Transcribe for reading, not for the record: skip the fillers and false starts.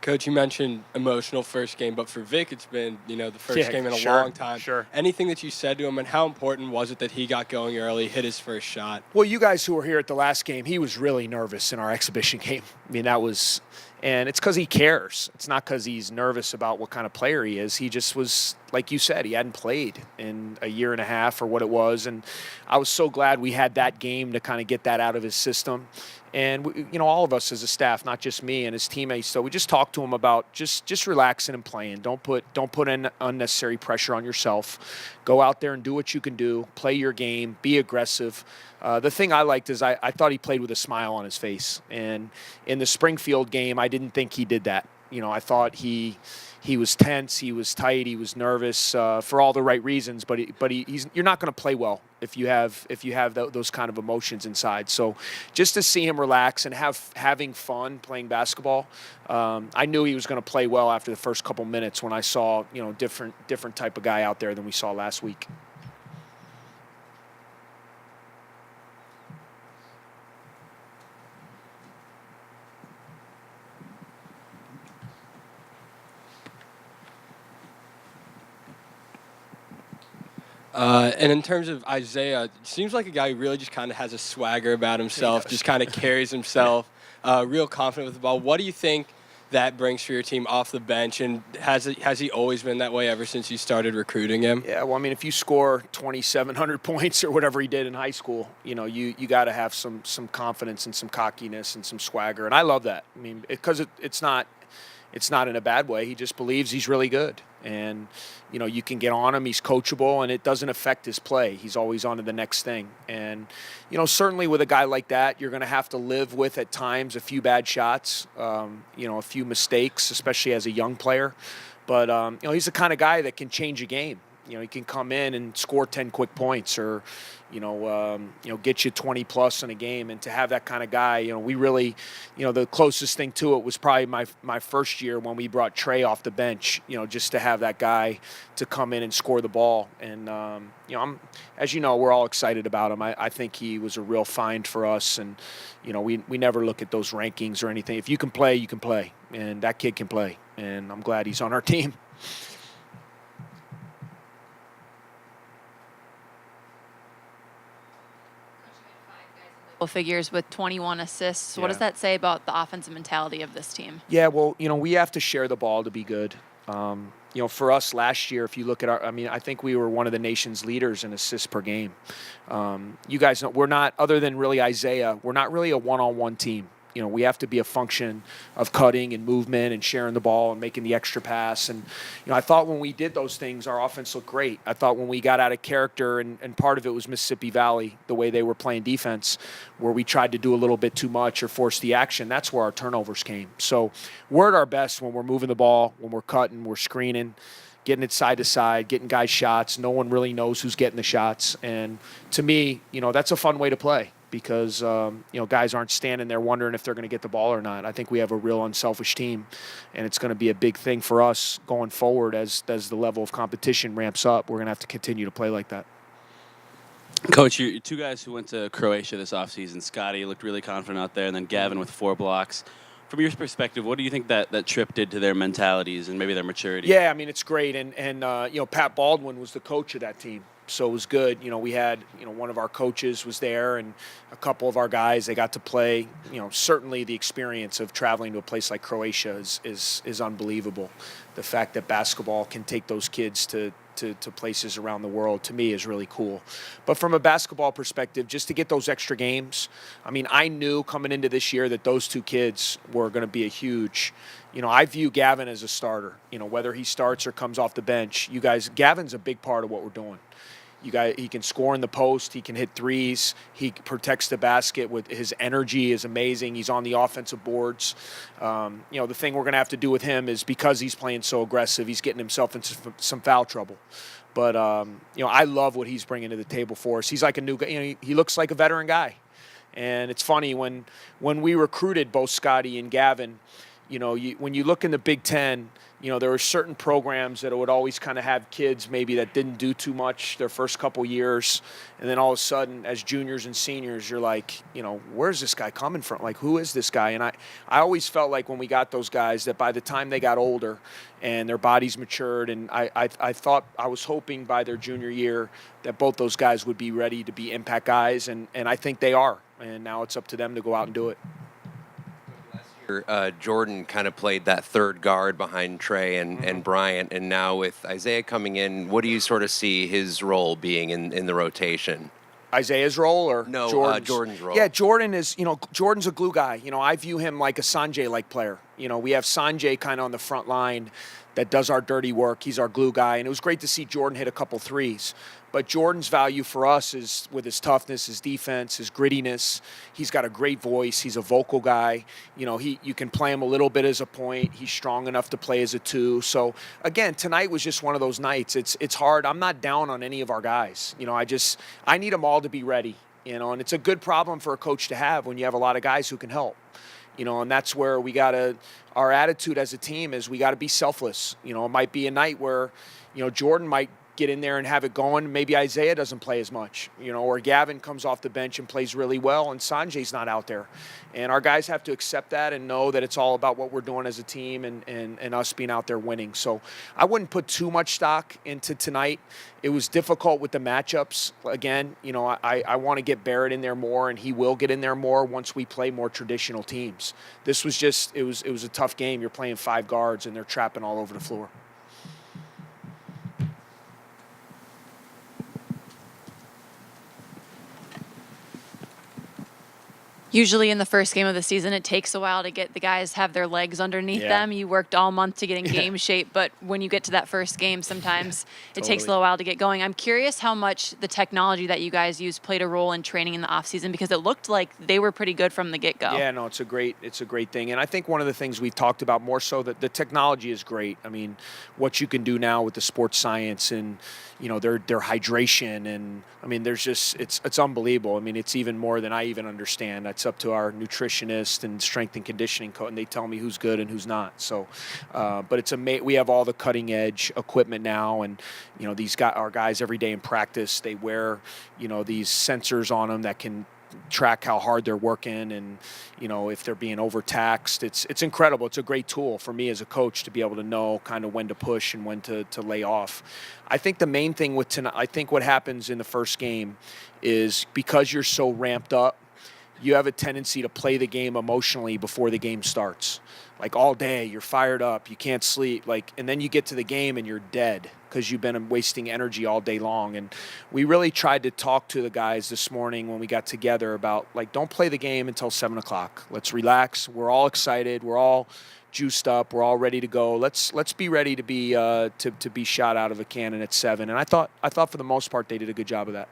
Coach, you mentioned emotional first game, but for Vic, it's been, the first Yeah, game in a sure, long time. sure. Anything that you said to him, and how important was it that he got going early, hit his first shot? Well, you guys who were here at the last game, he was really nervous in our exhibition game. I mean, and it's because he cares. It's not because he's nervous about what kind of player he is. He just was, like you said, he hadn't played in a year and a half or what it was. And I was so glad we had that game to kind of get that out of his system. And all of us as a staff, not just me and his teammates. So we just talked to him about just relaxing and playing. Don't put in unnecessary pressure on yourself. Go out there and do what you can do. Play your game. Be aggressive. The thing I liked is I thought he played with a smile on his face. And in the Springfield game, I didn't think he did that. I thought he was tense, he was tight, he was nervous for all the right reasons. But you're not going to play well if you have those kind of emotions inside. So just to see him relax and having fun playing basketball, I knew he was going to play well after the first couple minutes when I saw different type of guy out there than we saw last week. And in terms of Isaiah, seems like a guy who really just kind of has a swagger about himself, just kind of carries himself, real confident with the ball. What do you think that brings for your team off the bench, and has he always been that way ever since you started recruiting him? Yeah, well, I mean, if you score 2,700 points or whatever he did in high school, you got to have some confidence and some cockiness and some swagger, and I love that. I mean, because it's not in a bad way. He just believes he's really good. And, you can get on him. He's coachable, and it doesn't affect his play. He's always on to the next thing. And, certainly with a guy like that, you're going to have to live with at times a few bad shots, a few mistakes, especially as a young player. But, he's the kind of guy that can change a game. He can come in and score 10 quick points or, get you 20 plus in a game. And to have that kind of guy, we really, the closest thing to it was probably my first year when we brought Trey off the bench, just to have that guy to come in and score the ball. And, as you know, we're all excited about him. I think he was a real find for us. And, we never look at those rankings or anything. If you can play, you can play. And that kid can play. And I'm glad he's on our team. Figures with 21 assists. What does that say about the offensive mentality of this team? Yeah, well, we have to share the ball to be good. For us last year, if you look at I think we were one of the nation's leaders in assists per game. You guys know we're not, other than really Isaiah, we're not really a one-on-one team. We have to be a function of cutting and movement and sharing the ball and making the extra pass. And, I thought when we did those things, our offense looked great. I thought when we got out of character, and part of it was Mississippi Valley, the way they were playing defense, where we tried to do a little bit too much or force the action, that's where our turnovers came. So we're at our best when we're moving the ball, when we're cutting, we're screening, getting it side to side, getting guys shots. No one really knows who's getting the shots. And to me, that's a fun way to play. Because, guys aren't standing there wondering if they're going to get the ball or not. I think we have a real unselfish team, and it's going to be a big thing for us going forward as the level of competition ramps up. We're going to have to continue to play like that. Coach, you two guys who went to Croatia this offseason, Scotty looked really confident out there, and then Gavin with 4 blocks. From your perspective, what do you think that trip did to their mentalities and maybe their maturity? Yeah, I mean, it's great. And Pat Baldwin was the coach of that team. So it was good. We had, one of our coaches was there and a couple of our guys, they got to play. Certainly the experience of traveling to a place like Croatia is unbelievable. The fact that basketball can take those kids to places around the world, to me, is really cool. But from a basketball perspective, just to get those extra games, I mean, I knew coming into this year that those 2 kids were going to be a huge, I view Gavin as a starter. Whether he starts or comes off the bench, Gavin's a big part of what we're doing. He can score in the post. He can hit threes. He protects the basket with his energy is amazing. He's on the offensive boards. The thing we're going to have to do with him is because he's playing so aggressive, he's getting himself into some foul trouble. But, I love what he's bringing to the table for us. He's like a new guy. He looks like a veteran guy. And it's funny, when we recruited both Scotty and Gavin, when you look in the Big Ten, there were certain programs that would always kind of have kids maybe that didn't do too much their first couple years. And then all of a sudden, as juniors and seniors, you're like, where's this guy coming from? Like, who is this guy? And I always felt like when we got those guys that by the time they got older and their bodies matured, and I was hoping by their junior year that both those guys would be ready to be impact guys. And I think they are. And now it's up to them to go out and do it. Jordan kind of played that third guard behind Trey and Bryant, and now with Isaiah coming in, what do you sort of see his role being in the rotation? Isaiah's role or no, Jordan's role? Yeah, Jordan is, Jordan's a glue guy. I view him like a Sanjay-like player. We have Sanjay kind of on the front line that does our dirty work. He's our glue guy, and it was great to see Jordan hit a couple threes. But Jordan's value for us is with his toughness, his defense, his grittiness. He's got a great voice. He's a vocal guy. You can play him a little bit as a point. He's strong enough to play as a two. So, again, tonight was just one of those nights. It's hard. I'm not down on any of our guys. I need them all to be ready, and it's a good problem for a coach to have when you have a lot of guys who can help. And that's where our attitude as a team is we got to be selfless. It might be a night where, Jordan might get in there and have it going. Maybe Isaiah doesn't play as much, or Gavin comes off the bench and plays really well and Sanjay's not out there. And our guys have to accept that and know that it's all about what we're doing as a team and us being out there winning. So I wouldn't put too much stock into tonight. It was difficult with the matchups. Again, I want to get Barrett in there more, and he will get in there more once we play more traditional teams. This was it was a tough game. You're playing 5 guards and they're trapping all over the floor. Usually in the first game of the season, it takes a while to get the guys have their legs underneath them. You worked all month to get in game shape, but when you get to that first game, sometimes it takes a little while to get going. I'm curious how much the technology that you guys use played a role in training in the offseason, because it looked like they were pretty good from the get-go. Yeah, no, it's a great thing. And I think one of the things we've talked about more so that the technology is great. I mean, what you can do now with the sports science and, their hydration, and I mean, there's just, it's unbelievable. I mean, it's even more than I even understand. That's up to our nutritionist and strength and conditioning coach, and they tell me who's good and who's not. So, but we have all the cutting edge equipment now, and our guys every day in practice, they wear these sensors on them that can track how hard they're working, and if they're being overtaxed. It's incredible. It's a great tool for me as a coach to be able to know kind of when to push and when to lay off. I think the main thing with tonight, I think what happens in the first game is because you're so ramped up, you have a tendency to play the game emotionally before the game starts. Like all day, you're fired up, you can't sleep, and then you get to the game and you're dead because you've been wasting energy all day long. And we really tried to talk to the guys this morning when we got together about, don't play the game until 7 o'clock. Let's relax. We're all excited. We're all juiced up. We're all ready to go. Let's be ready to be shot out of a cannon at 7. And I thought for the most part they did a good job of that.